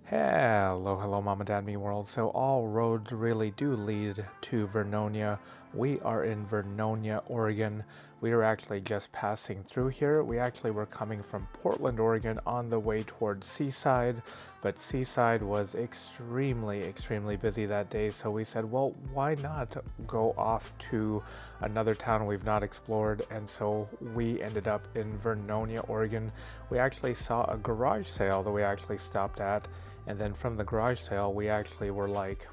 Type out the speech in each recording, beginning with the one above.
Hello, Mama, Dad, Me World. So all roads really do lead to Vernonia. We are in Vernonia, Oregon. We are actually just passing through here. We actually were coming from Portland, Oregon on the way towards Seaside, but Seaside was extremely busy that day. So we said, well, why not go off to another town we've not explored? And so we ended up in Vernonia, Oregon. We actually saw a garage sale that we actually stopped at. And then from the garage sale, we actually were like,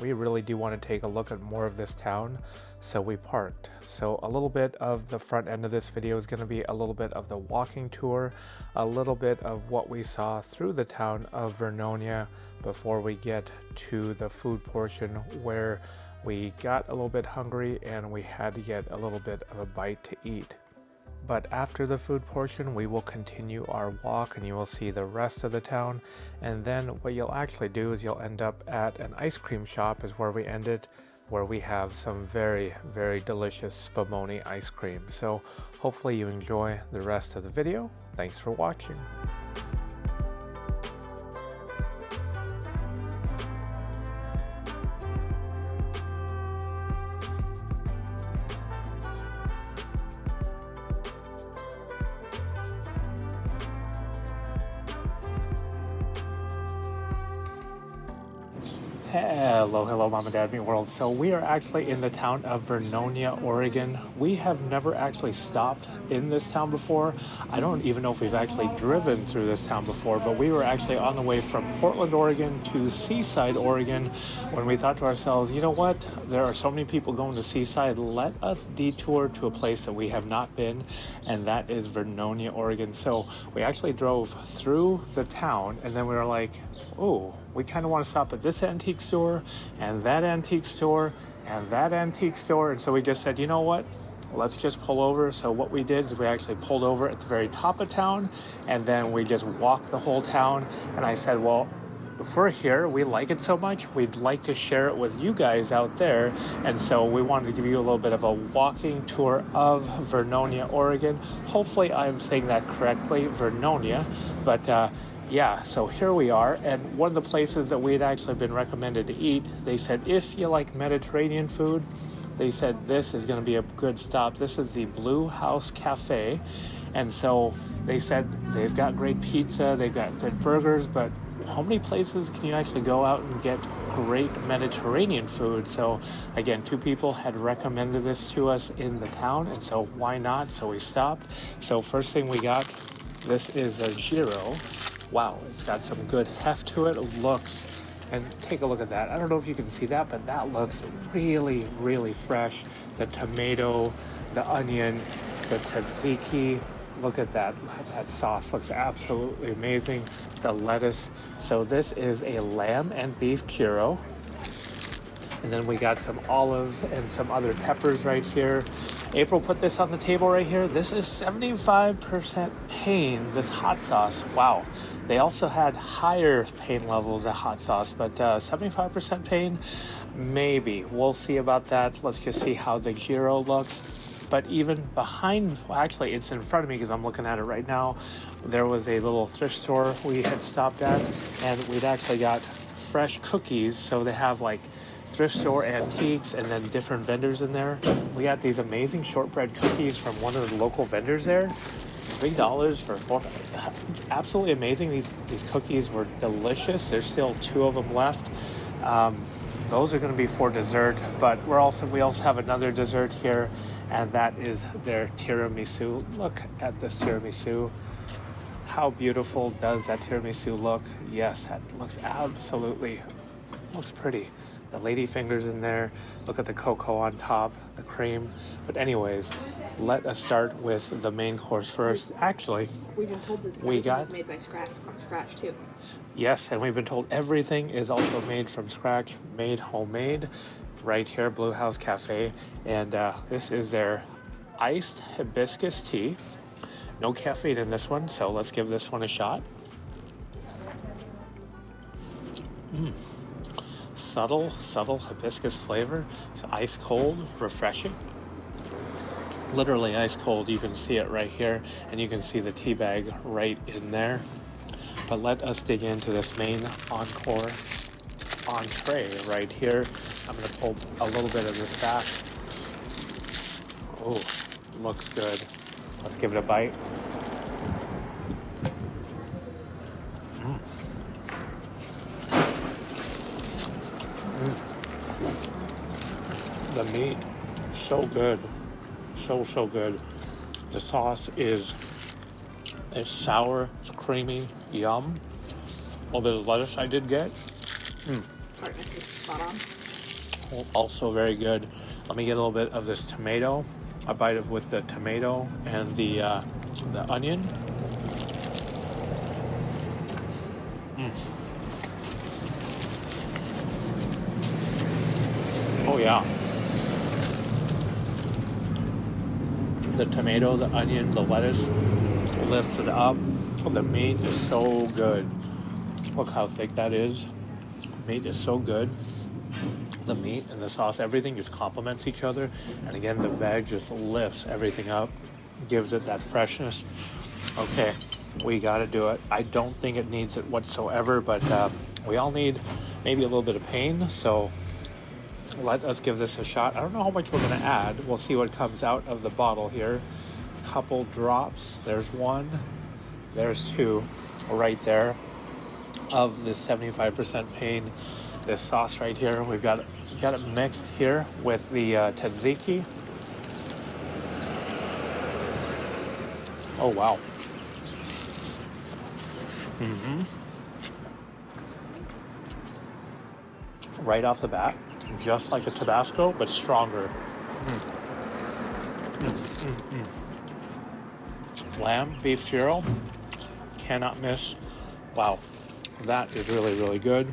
we really do want to take a look at more of this town. So we parked. So a little bit of the front end of this video is going to be a little bit of the walking tour, a little bit of what we saw through the town of Vernonia before we get to the food portion where we got a little bit hungry and we had to get a little bit of a bite to eat. But after the food portion, we will continue our walk and you will see the rest of the town. And then what you'll actually do is you'll end up at an ice cream shop is where we ended, where we have some very delicious Spumoni ice cream. So hopefully you enjoy the rest of the video. Thanks for watching. Hello, Mom and Dad, Me World. So we are actually in the town of Vernonia, Oregon. We have never actually stopped in this town before. I don't even know if we've actually driven through this town before, but we were actually on the way from Portland, Oregon to Seaside, Oregon, when we thought to ourselves, you know what? There are so many people going to Seaside. Let us detour to a place that we have not been, and that is Vernonia, Oregon. So we actually drove through the town, and then we were like, oh, we kind of want to stop at this antique store and that antique store and that antique store. And so we just said, you know what, let's just pull over. So what we did is we actually pulled over at the very top of town and then we just walked the whole town. And I said, well, if we're here, we like it so much, we'd like to share it with you guys out there. And so we wanted to give you a little bit of a walking tour of Vernonia, Oregon. Hopefully I'm saying that correctly, Vernonia, but yeah, so here we are, and one of the places that we had actually been recommended to eat, they said if you like Mediterranean food, they said this is going to be a good stop. This is the Blue House Cafe, and so they said they've got great pizza, they've got good burgers, but how many places can you actually go out and get great Mediterranean food? So again, two people had recommended this to us in the town, and so why not? So we stopped. So first thing we got, this is a Gyro. Wow, it's got some good heft to it. It looks, and take a look at that. I don't know if you can see that, but that looks really fresh. The tomato, the onion, the tzatziki. Look at that. That sauce looks absolutely amazing. The lettuce. So this is a lamb and beef gyro. And then we got some olives and some other peppers right here. April put this on the table right here. This is 75% pain, this hot sauce. Wow. They also had higher pain levels at hot sauce, but 75% pain, maybe. We'll see about that. Let's just see how the gyro looks. But even behind, well, actually it's in front of me because I'm looking at it right now. There was a little thrift store we had stopped at, and we'd actually got fresh cookies. So they have like thrift store antiques and then different vendors in there. We got these amazing shortbread cookies from one of the local vendors there. $3 for four. Absolutely amazing. These cookies were delicious. There's still two of them left. Those are going to be for dessert, but we also have another dessert here, and that is their tiramisu. Look at this tiramisu. How beautiful does that tiramisu look? Yes, that looks looks pretty. The lady fingers in there. Look at the cocoa on top, the cream. But anyways, let us start with the main course first. Actually, we've been told that we got is made by from scratch too. Yes, and we've been told everything is also made from scratch, made homemade, right here, Blue House Cafe. And this is their iced hibiscus tea. No caffeine in this one, so let's give this one a shot. Subtle hibiscus flavor. It's ice cold, refreshing. Literally ice cold. You can see it right here, and you can see the tea bag right in there. But let us dig into this main encore entree right here. I'm going to pull a little bit of this back. Oh, looks good. Let's give it a bite. The meat, so good. So good. The sauce is sour, it's creamy, yum. A little bit of lettuce I did get. Tartness is spot on. Also very good. Let me get a little bit of this tomato. A bite of with the tomato and the onion. Oh yeah. The tomato, the onion, the lettuce lifts it up. The meat is so good. Look how thick that is. Meat is so good. The meat and the sauce, everything just complements each other. And again, the veg just lifts everything up, gives it that freshness. Okay, we got to do it. I don't think it needs it whatsoever, but we all need maybe a little bit of pain. So let us give this a shot. I don't know how much we're going to add. We'll see what comes out of the bottle here. Couple drops. There's one. There's two right there of the 75% pain. This sauce right here, we've got it mixed here with the tzatziki. Oh wow. Right off the bat, just like a Tabasco, but stronger. Lamb, beef gyro, cannot miss. Wow, that is really good.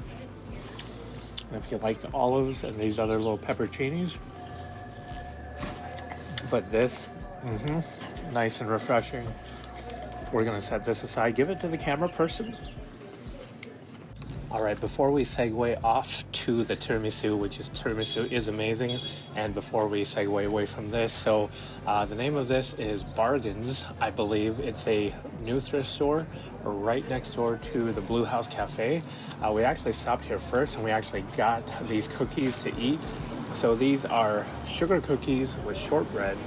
And if you like the olives and these other little pepperoncinis, but this, nice and refreshing. We're gonna set this aside. Give it to the camera person. All right, before we segue off to the tiramisu is amazing. And before we segue away from this, so the name of this is Bargains, I believe. It's a new thrift store right next door to the Blue House Cafe. We actually stopped here first and we actually got these cookies to eat. So these are sugar cookies with shortbread.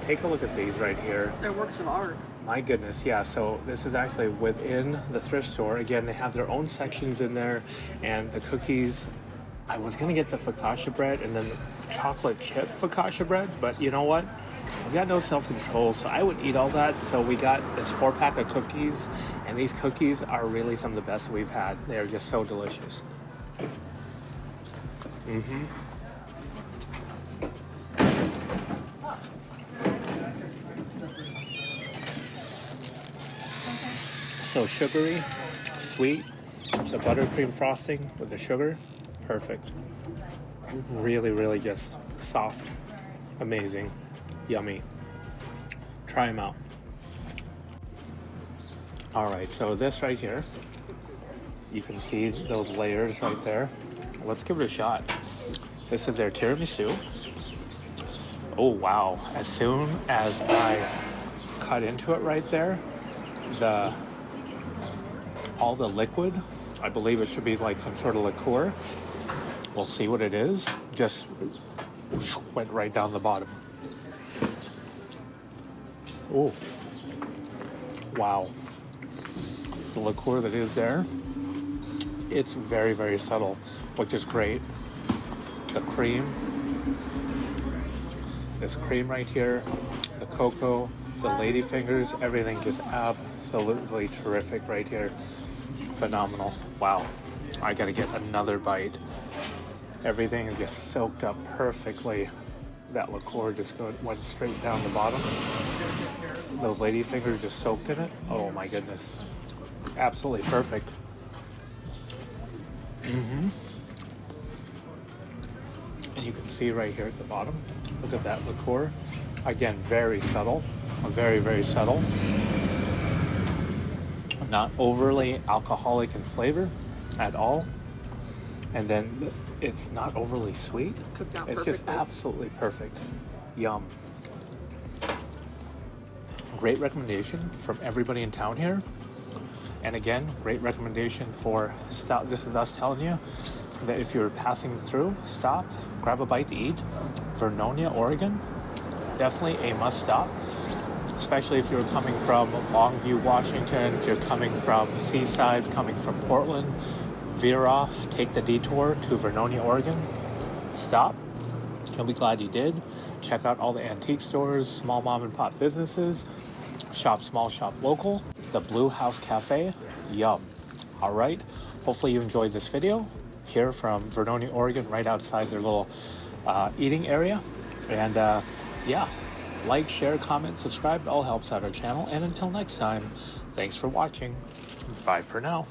Take a look at these right here. They're works of art. My goodness, yeah. So this is actually within the thrift store. Again, they have their own sections in there, and the cookies. I was gonna get the focaccia bread and then the chocolate chip focaccia bread, but you know what? I've got no self-control, so I would eat all that. So we got this 4-pack of cookies, and these cookies are really some of the best we've had. They are just so delicious. So sugary, sweet, the buttercream frosting with the sugar, perfect. Really just soft, amazing, yummy. Try them out. All right, so this right here, you can see those layers right there. Let's give it a shot. This is their tiramisu. Oh wow, as soon as I cut into it right there, all the liquid, I believe it should be like some sort of liqueur. We'll see what it is. Just went right down the bottom. Oh, wow. The liqueur that is there, it's very subtle, which is great. The cream, this cream right here, the cocoa, the ladyfingers, everything just absolutely terrific right here. Phenomenal. Wow. I gotta get another bite. Everything is just soaked up perfectly. That liqueur just went straight down the bottom. Those ladyfingers just soaked in it. Oh my goodness. Absolutely perfect. And you can see right here at the bottom, look at that liqueur. Again, very subtle. Very subtle. Not overly alcoholic in flavor at all. And then it's not overly sweet. Cooked out It's just perfectly. absolutely perfect. Yum. Great recommendation from everybody in town here. And again, great recommendation for stop. This is us telling you that if you're passing through, stop, grab a bite to eat. Vernonia, Oregon, definitely a must stop, especially if you're coming from Longview, Washington, if you're coming from Seaside, coming from Portland. Veer off, take the detour to Vernonia, Oregon, stop. You'll be glad you did. Check out all the antique stores, small mom and pop businesses, shop small, shop local, the Blue House Cafe, yum. All right, hopefully you enjoyed this video here from Vernonia, Oregon, right outside their little eating area. And yeah, like, share, comment, subscribe, it all helps out our channel. And until next time, thanks for watching. Bye for now.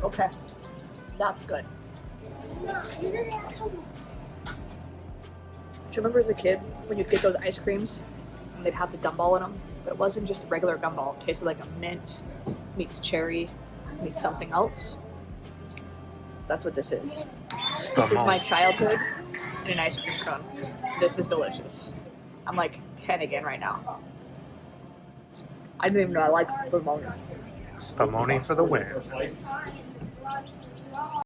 Okay, that's good. Do you remember as a kid when you'd get those ice creams and they'd have the gumball in them? But it wasn't just a regular gumball. It tasted like a mint meets cherry meets something else. That's what this is. This is my childhood in an ice cream cone. This is delicious. I'm like 10 again right now. I didn't even know I liked Spumoni. Spumoni for the win.